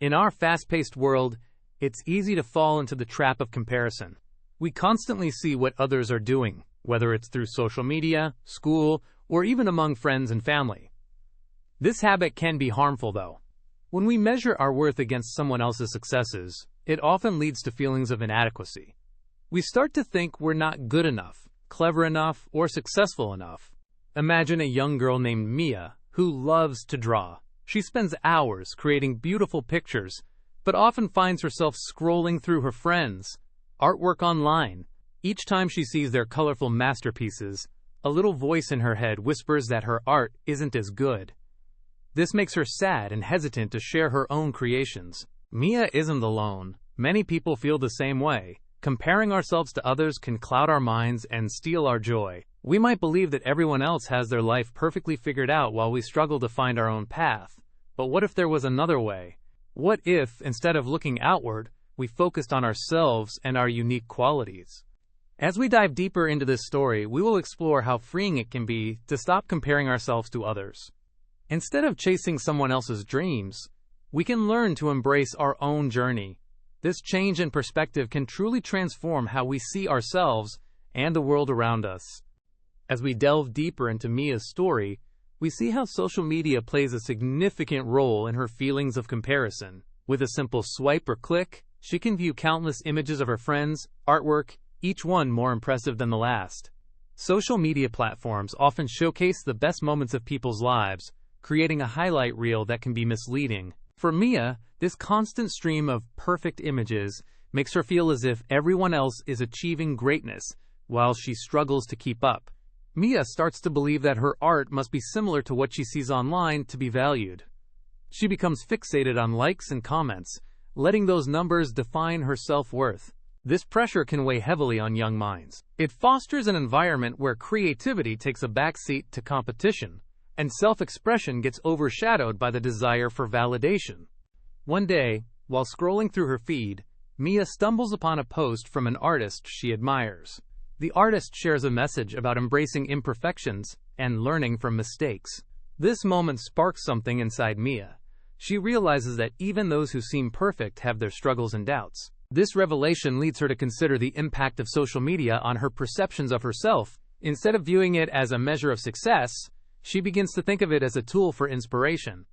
In our fast-paced world, it's easy to fall into the trap of comparison. We constantly see what others are doing, whether it's through social media, school, or even among friends and family. This habit can be harmful, though. When we measure our worth against someone else's successes, it often leads to feelings of inadequacy. We start to think we're not good enough, clever enough, or successful enough. Imagine a young girl named Mia who loves to draw. She spends hours creating beautiful pictures, but often finds herself scrolling through her friends' artwork online. Each time she sees their colorful masterpieces, a little voice in her head whispers that her art isn't as good. This makes her sad and hesitant to share her own creations. Mia isn't alone. Many people feel the same way. Comparing ourselves to others can cloud our minds and steal our joy. We might believe that everyone else has their life perfectly figured out while we struggle to find our own path. But what if there was another way? What if, instead of looking outward, we focused on ourselves and our unique qualities? As we dive deeper into this story, we will explore how freeing it can be to stop comparing ourselves to others. Instead of chasing someone else's dreams, we can learn to embrace our own journey. This change in perspective can truly transform how we see ourselves and the world around us. As we delve deeper into Mia's story, we see how social media plays a significant role in her feelings of comparison. With a simple swipe or click, she can view countless images of her friends' artwork, each one more impressive than the last. Social media platforms often showcase the best moments of people's lives, creating a highlight reel that can be misleading. For Mia, this constant stream of perfect images makes her feel as if everyone else is achieving greatness, while she struggles to keep up. Mia starts to believe that her art must be similar to what she sees online to be valued. She becomes fixated on likes and comments, letting those numbers define her self-worth. This pressure can weigh heavily on young minds. It fosters an environment where creativity takes a backseat to competition, and self-expression gets overshadowed by the desire for validation. One day, while scrolling through her feed, Mia stumbles upon a post from an artist she admires. The artist shares a message about embracing imperfections and learning from mistakes. This moment sparks something inside Mia. She realizes that even those who seem perfect have their struggles and doubts. This revelation leads her to consider the impact of social media on her perceptions of herself. Instead of viewing it as a measure of success, she begins to think of it as a tool for inspiration.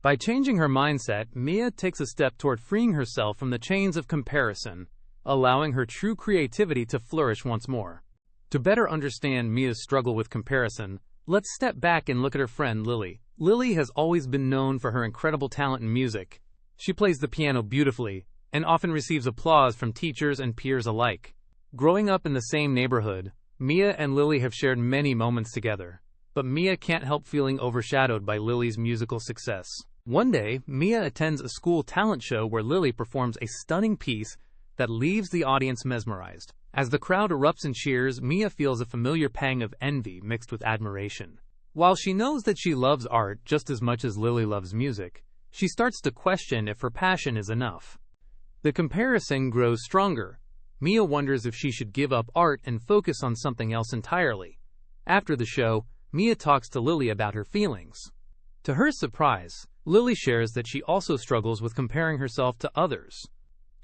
By changing her mindset, Mia takes a step toward freeing herself from the chains of comparison, allowing her true creativity to flourish once more. To better understand Mia's struggle with comparison, let's step back and look at her friend Lily. Lily has always been known for her incredible talent in music. She plays the piano beautifully, and often receives applause from teachers and peers alike. Growing up in the same neighborhood, Mia and Lily have shared many moments together. But Mia can't help feeling overshadowed by Lily's musical success. One day, Mia attends a school talent show where Lily performs a stunning piece that leaves the audience mesmerized. As the crowd erupts in cheers, Mia feels a familiar pang of envy mixed with admiration. While she knows that she loves art just as much as Lily loves music, she starts to question if her passion is enough. The comparison grows stronger. Mia wonders if she should give up art and focus on something else entirely. After the show, Mia talks to Lily about her feelings. To her surprise, Lily shares that she also struggles with comparing herself to others.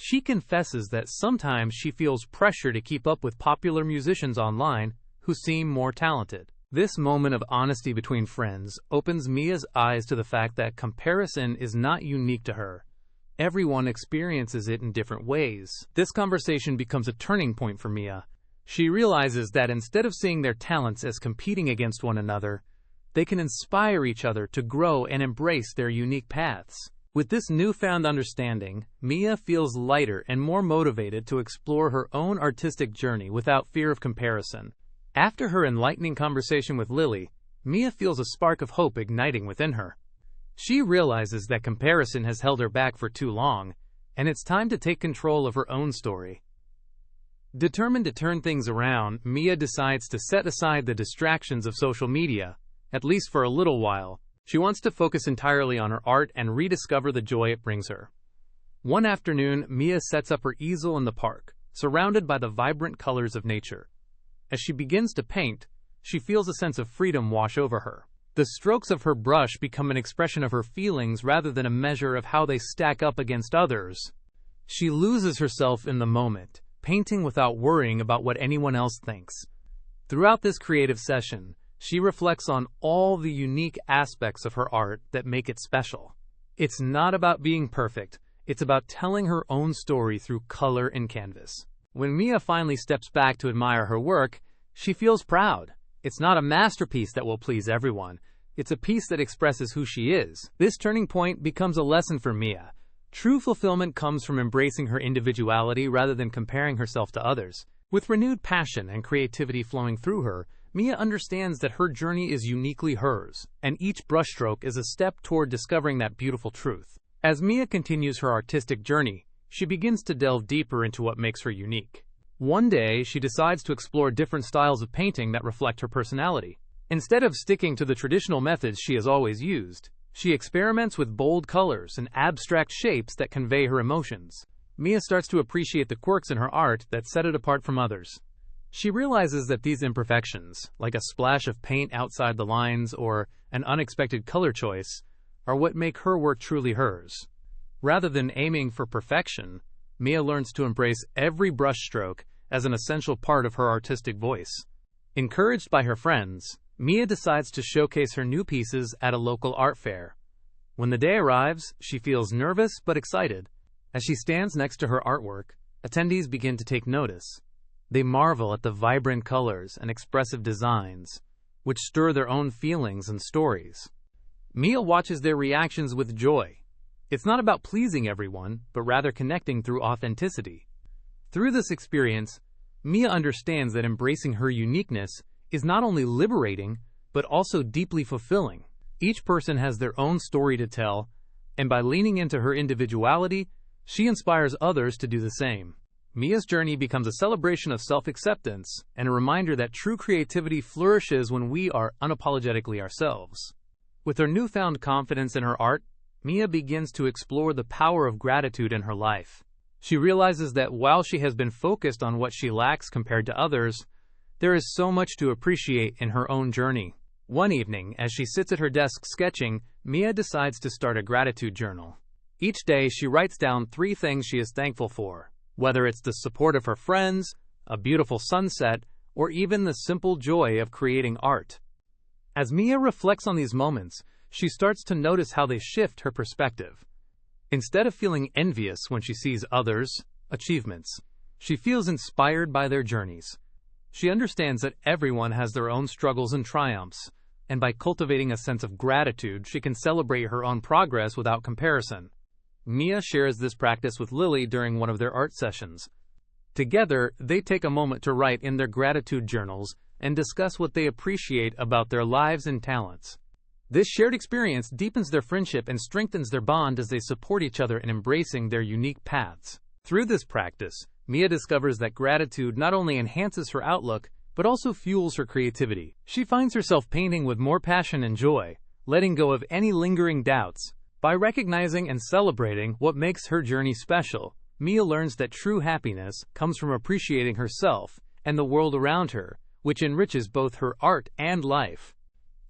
She confesses that sometimes she feels pressure to keep up with popular musicians online who seem more talented. This moment of honesty between friends opens Mia's eyes to the fact that comparison is not unique to her. Everyone experiences it in different ways. This conversation becomes a turning point for Mia. She realizes that instead of seeing their talents as competing against one another, they can inspire each other to grow and embrace their unique paths. With this newfound understanding, Mia feels lighter and more motivated to explore her own artistic journey without fear of comparison. After her enlightening conversation with Lily, Mia feels a spark of hope igniting within her. She realizes that comparison has held her back for too long, and it's time to take control of her own story. Determined to turn things around, Mia decides to set aside the distractions of social media, at least for a little while. She wants to focus entirely on her art and rediscover the joy it brings her. One afternoon, Mia sets up her easel in the park, surrounded by the vibrant colors of nature. As she begins to paint, she feels a sense of freedom wash over her. The strokes of her brush become an expression of her feelings rather than a measure of how they stack up against others. She loses herself in the moment, painting without worrying about what anyone else thinks. Throughout this creative session, she reflects on all the unique aspects of her art that make it special. It's not about being perfect, it's about telling her own story through color and canvas. When Mia finally steps back to admire her work, she feels proud. It's not a masterpiece that will please everyone. It's a piece that expresses who she is. This turning point becomes a lesson for Mia. True fulfillment comes from embracing her individuality rather than comparing herself to others. With renewed passion and creativity flowing through her, Mia understands that her journey is uniquely hers, and each brushstroke is a step toward discovering that beautiful truth. As Mia continues her artistic journey, she begins to delve deeper into what makes her unique. One day, she decides to explore different styles of painting that reflect her personality. Instead of sticking to the traditional methods she has always used, she experiments with bold colors and abstract shapes that convey her emotions. Mia starts to appreciate the quirks in her art that set it apart from others. She realizes that these imperfections, like a splash of paint outside the lines or an unexpected color choice, are what make her work truly hers. Rather than aiming for perfection, Mia learns to embrace every brushstroke as an essential part of her artistic voice. Encouraged by her friends, Mia decides to showcase her new pieces at a local art fair. When the day arrives, she feels nervous but excited. As she stands next to her artwork, attendees begin to take notice. They marvel at the vibrant colors and expressive designs, which stir their own feelings and stories. Mia watches their reactions with joy. It's not about pleasing everyone, but rather connecting through authenticity. Through this experience, Mia understands that embracing her uniqueness is not only liberating, but also deeply fulfilling. Each person has their own story to tell, and by leaning into her individuality, she inspires others to do the same. Mia's journey becomes a celebration of self-acceptance and a reminder that true creativity flourishes when we are unapologetically ourselves. With her newfound confidence in her art, Mia begins to explore the power of gratitude in her life. She realizes that while she has been focused on what she lacks compared to others, there is so much to appreciate in her own journey. One evening, as she sits at her desk sketching, Mia decides to start a gratitude journal. Each day, she writes down 3 things she is thankful for, whether it's the support of her friends, a beautiful sunset, or even the simple joy of creating art. As Mia reflects on these moments, she starts to notice how they shift her perspective. Instead of feeling envious when she sees others' achievements, she feels inspired by their journeys. She understands that everyone has their own struggles and triumphs, and by cultivating a sense of gratitude, she can celebrate her own progress without comparison. Mia shares this practice with Lily during one of their art sessions. Together, they take a moment to write in their gratitude journals and discuss what they appreciate about their lives and talents. This shared experience deepens their friendship and strengthens their bond as they support each other in embracing their unique paths. Through this practice, Mia discovers that gratitude not only enhances her outlook, but also fuels her creativity. She finds herself painting with more passion and joy, letting go of any lingering doubts. By recognizing and celebrating what makes her journey special, Mia learns that true happiness comes from appreciating herself and the world around her, which enriches both her art and life.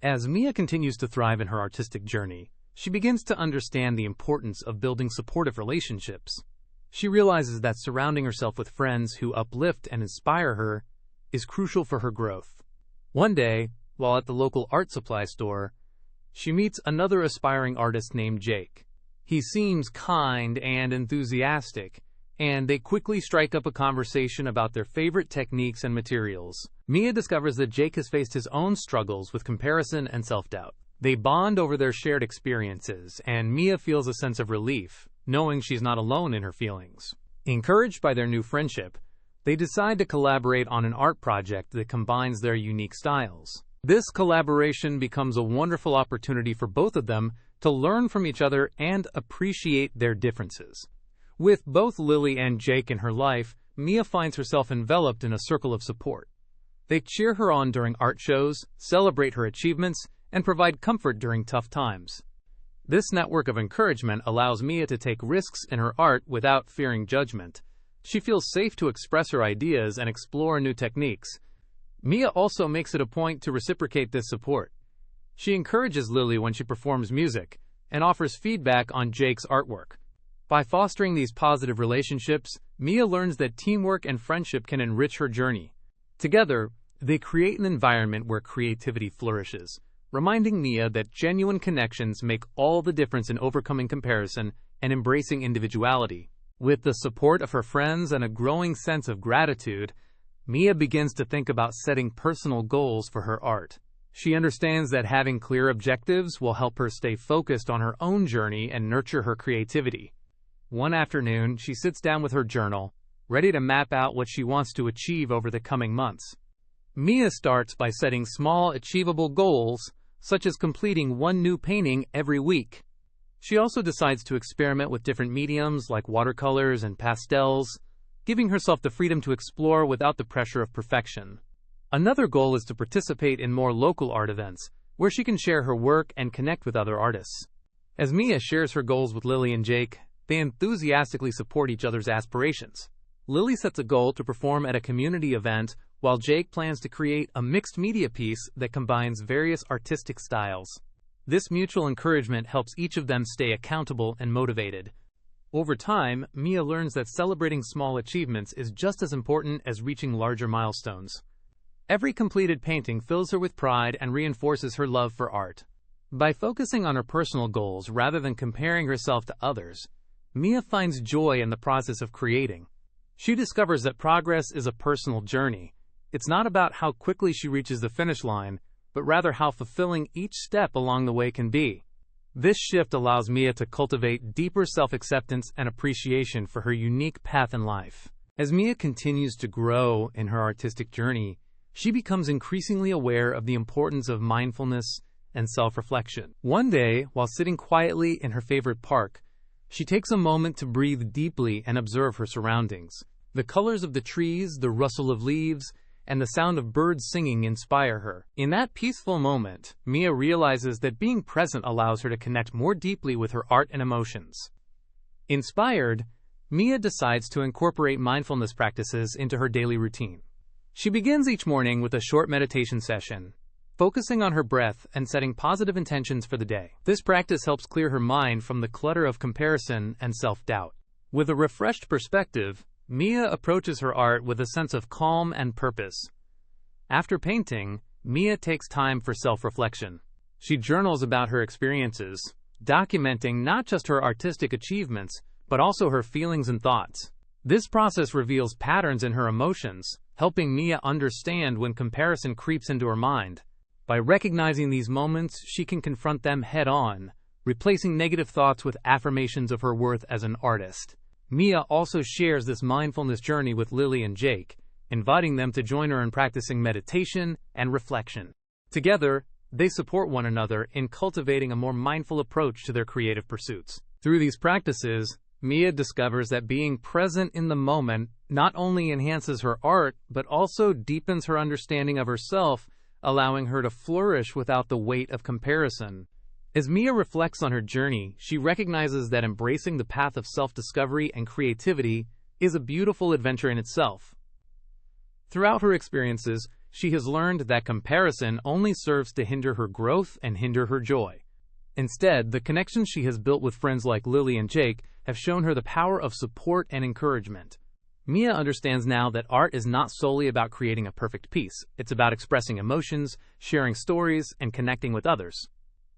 As Mia continues to thrive in her artistic journey, she begins to understand the importance of building supportive relationships. She realizes that surrounding herself with friends who uplift and inspire her is crucial for her growth. One day, while at the local art supply store, she meets another aspiring artist named Jake. He seems kind and enthusiastic, and they quickly strike up a conversation about their favorite techniques and materials. Mia discovers that Jake has faced his own struggles with comparison and self-doubt. They bond over their shared experiences, and Mia feels a sense of relief, knowing she's not alone in her feelings. Encouraged by their new friendship, they decide to collaborate on an art project that combines their unique styles. This collaboration becomes a wonderful opportunity for both of them to learn from each other and appreciate their differences. With both Lily and Jake in her life, Mia finds herself enveloped in a circle of support. They cheer her on during art shows, celebrate her achievements, and provide comfort during tough times. This network of encouragement allows Mia to take risks in her art without fearing judgment. She feels safe to express her ideas and explore new techniques. Mia also makes it a point to reciprocate this support. She encourages Lily when she performs music and offers feedback on Jake's artwork. By fostering these positive relationships, Mia learns that teamwork and friendship can enrich her journey. Together, they create an environment where creativity flourishes, reminding Mia that genuine connections make all the difference in overcoming comparison and embracing individuality. With the support of her friends and a growing sense of gratitude, Mia begins to think about setting personal goals for her art. She understands that having clear objectives will help her stay focused on her own journey and nurture her creativity. One afternoon, she sits down with her journal, ready to map out what she wants to achieve over the coming months. Mia starts by setting small, achievable goals, such as completing one new painting every week. She also decides to experiment with different mediums like watercolors and pastels, giving herself the freedom to explore without the pressure of perfection. Another goal is to participate in more local art events, where she can share her work and connect with other artists. As Mia shares her goals with Lily and Jake, they enthusiastically support each other's aspirations. Lily sets a goal to perform at a community event, while Jake plans to create a mixed media piece that combines various artistic styles. This mutual encouragement helps each of them stay accountable and motivated. Over time, Mia learns that celebrating small achievements is just as important as reaching larger milestones. Every completed painting fills her with pride and reinforces her love for art. By focusing on her personal goals rather than comparing herself to others, Mia finds joy in the process of creating. She discovers that progress is a personal journey. It's not about how quickly she reaches the finish line, but rather how fulfilling each step along the way can be. This shift allows Mia to cultivate deeper self-acceptance and appreciation for her unique path in life. As Mia continues to grow in her artistic journey, she becomes increasingly aware of the importance of mindfulness and self-reflection. One day, while sitting quietly in her favorite park, she takes a moment to breathe deeply and observe her surroundings. The colors of the trees, the rustle of leaves, and the sound of birds singing inspire her. In that peaceful moment, Mia realizes that being present allows her to connect more deeply with her art and emotions. Inspired, Mia decides to incorporate mindfulness practices into her daily routine. She begins each morning with a short meditation session, focusing on her breath and setting positive intentions for the day. This practice helps clear her mind from the clutter of comparison and self-doubt. With a refreshed perspective, Mia approaches her art with a sense of calm and purpose. After painting, Mia takes time for self-reflection. She journals about her experiences, documenting not just her artistic achievements, but also her feelings and thoughts. This process reveals patterns in her emotions, helping Mia understand when comparison creeps into her mind. By recognizing these moments, she can confront them head-on, replacing negative thoughts with affirmations of her worth as an artist. Mia also shares this mindfulness journey with Lily and Jake, inviting them to join her in practicing meditation and reflection. Together, they support one another in cultivating a more mindful approach to their creative pursuits. Through these practices, Mia discovers that being present in the moment not only enhances her art, but also deepens her understanding of herself, allowing her to flourish without the weight of comparison. As Mia reflects on her journey, she recognizes that embracing the path of self-discovery and creativity is a beautiful adventure in itself. Throughout her experiences, she has learned that comparison only serves to hinder her growth and hinder her joy. Instead, the connections she has built with friends like Lily and Jake have shown her the power of support and encouragement. Mia understands now that art is not solely about creating a perfect piece. It's about expressing emotions, sharing stories, and connecting with others.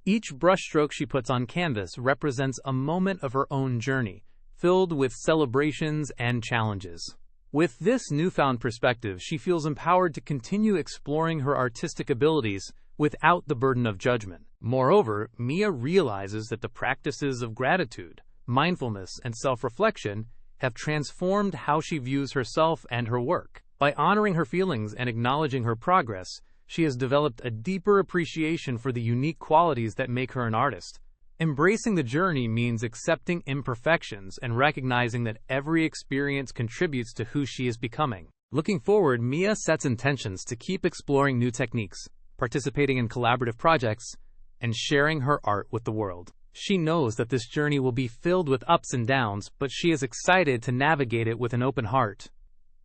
Each brushstroke she puts on canvas represents a moment of her own journey, filled with celebrations and challenges. With this newfound perspective, she feels empowered to continue exploring her artistic abilities without the burden of judgment. Moreover, Mia realizes that the practices of gratitude, mindfulness, and self-reflection have transformed how she views herself and her work. By honoring her feelings and acknowledging her progress, she has developed a deeper appreciation for the unique qualities that make her an artist. Embracing the journey means accepting imperfections and recognizing that every experience contributes to who she is becoming. Looking forward, Mia sets intentions to keep exploring new techniques, participating in collaborative projects, and sharing her art with the world. She knows that this journey will be filled with ups and downs, but she is excited to navigate it with an open heart.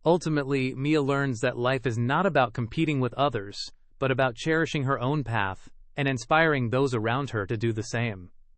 Ultimately, Mia learns that life is not about competing with others, but about cherishing her own path and inspiring those around her to do the same.